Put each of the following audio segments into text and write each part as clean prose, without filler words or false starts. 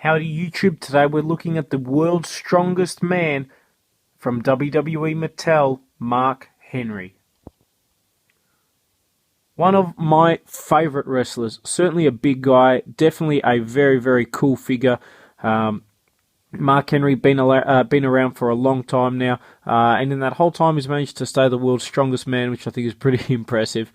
Howdy YouTube, today we're looking at the world's strongest man from WWE Mattel, Mark Henry. One of my favourite wrestlers, certainly a big guy, definitely a very, very cool figure. Mark Henry been around for a long time now, and in that whole time he's managed to stay the world's strongest man, which I think is pretty impressive.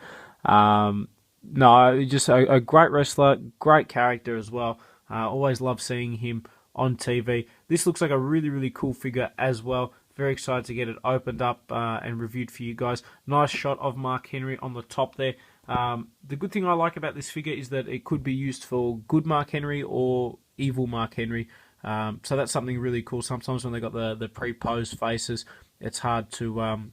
No, just a great wrestler, great character as well. Always love seeing him on TV. This looks like a really, really cool figure as well. Very excited to get it opened up and reviewed for you guys. Nice shot of Mark Henry on the top there. The good thing I like about this figure is that it could be used for good Mark Henry or evil Mark Henry. So that's something really cool. Sometimes when they got the pre-posed faces, it's hard to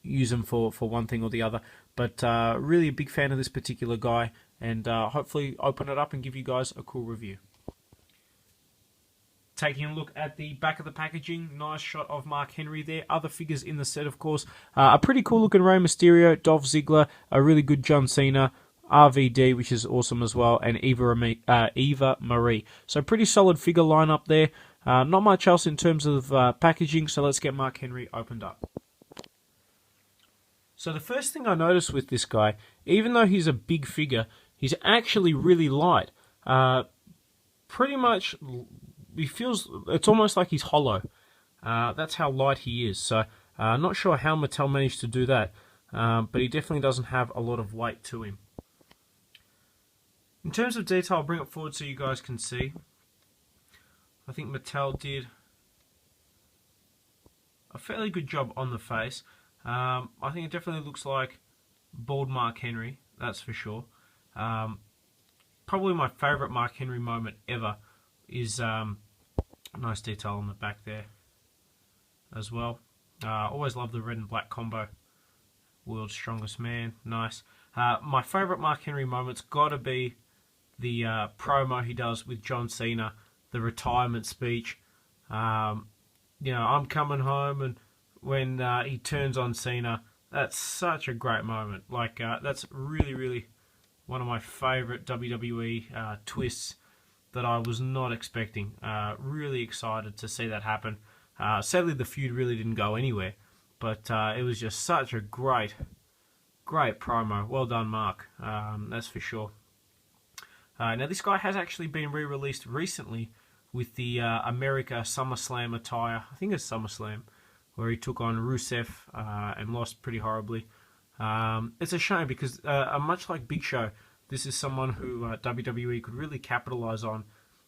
use them for one thing or the other. But really a big fan of this particular guy, and hopefully open it up and give you guys a cool review. Taking a look at the back of the packaging, nice shot of Mark Henry there. Other figures in the set, of course. A pretty cool looking Rey Mysterio, Dolph Ziggler, a really good John Cena, RVD, which is awesome as well, and Eva Marie. So pretty solid figure lineup there. Not much else in terms of packaging, so let's get Mark Henry opened up. So the first thing I noticed with this guy, even though he's a big figure, he's actually really light. Pretty much, it's almost like he's hollow. That's how light he is. So not sure how Mattel managed to do that, but he definitely doesn't have a lot of weight to him. In terms of detail, I'll bring it forward so you guys can see. I think Mattel did a fairly good job on the face. I think it definitely looks like bald Mark Henry, that's for sure. Probably my favourite Mark Henry moment ever is nice detail on the back there as well. Always love the red and black combo. World's strongest man, nice. My favourite Mark Henry moment's got to be the promo he does with John Cena, the retirement speech. You know, I'm coming home, and when he turns on Cena, that's such a great moment. Like, that's really, really one of my favourite WWE twists that I was not expecting. Really excited to see that happen. Sadly, the feud really didn't go anywhere, but it was just such a great promo. Well done, Mark. That's for sure. Now, this guy has actually been re-released recently with the America SummerSlam attire. I think it's SummerSlam, where he took on Rusev and lost pretty horribly. It's a shame because, much like Big Show, this is someone who WWE could really capitalize on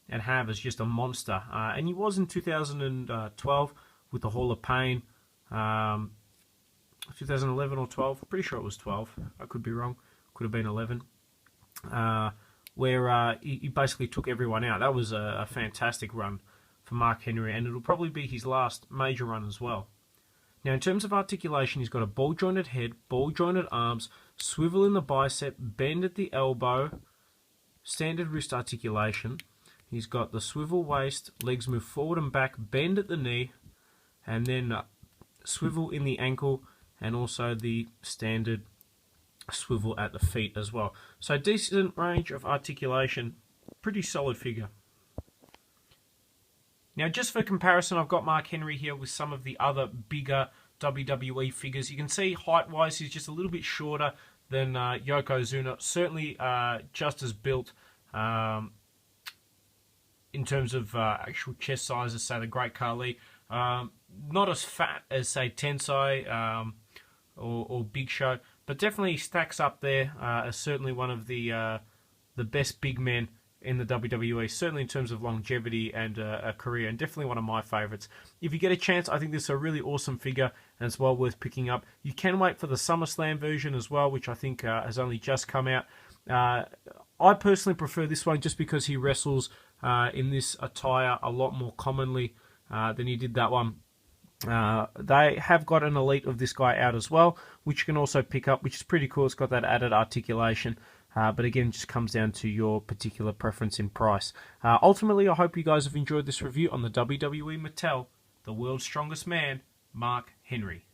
and have as just a monster. And he was in 2012 with the Hall of Pain. 2011 or 12, pretty sure it was 12. I could be wrong. Could have been 11. Where he basically took everyone out. That was a fantastic run for Mark Henry, and it'll probably be his last major run as well. Now, in terms of articulation, he's got a ball-jointed head, ball-jointed arms, swivel in the bicep, bend at the elbow, standard wrist articulation. He's got the swivel waist, legs move forward and back, bend at the knee, and then swivel in the ankle, and also the standard swivel at the feet as well. So decent range of articulation, pretty solid figure. Now, just for comparison, I've got Mark Henry here with some of the other bigger WWE figures. You can see height-wise, he's just a little bit shorter than Yokozuna. Certainly just as built in terms of actual chest size as, say, the Great Khali. Not as fat as, say, Tensai or Big Show, but definitely stacks up there as certainly one of the best big men in the WWE, certainly in terms of longevity and a career, and definitely one of my favourites. If you get a chance, I think this is a really awesome figure, and it's well worth picking up. You can wait for the SummerSlam version as well, which I think has only just come out. I personally prefer this one just because he wrestles in this attire a lot more commonly than he did that one. They have got an Elite of this guy out as well, which you can also pick up, which is pretty cool. It's got that added articulation. But again, it just comes down to your particular preference in price. Ultimately, I hope you guys have enjoyed this review on the WWE Mattel, the world's strongest man, Mark Henry.